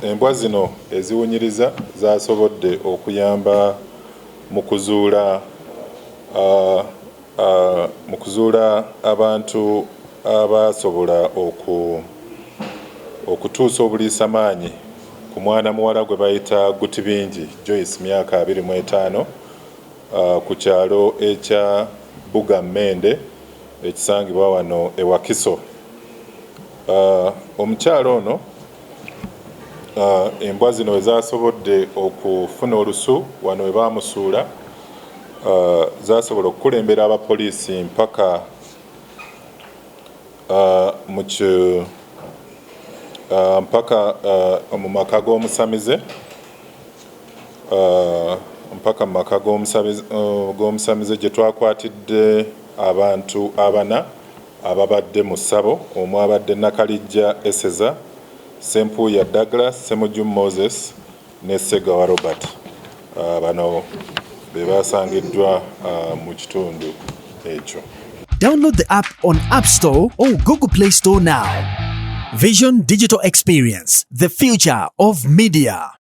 embwa zino eziwunyiriza zasobodde okuyamba mu kuzuula abantu abasobola okutuusa obuliisamaanyi ku mwana muwala gwe bayita Gutibingi Joyce myaka 25 ku kyalo ekya Bugamende ekisangibwa wano e Wakiso. Omukyalo ono embwa zino we zasobodde okufuna olusu wano we baamusuula zasobola okukulembera abapoliisi mpaka mu maka g'omusamize mpaka mu maka g'omusamize gye twakwatidde abantu 4 ababadde mu ssabo. Omu abadde Nakalijja Eseza, Sempuya Douglas, Semujju Moses ne Segawa Robert. Bano be basangiddwa mu kitundu ekyo. Download the app on App Store or Google Play Store now. Vision Digital Experience, the future of media.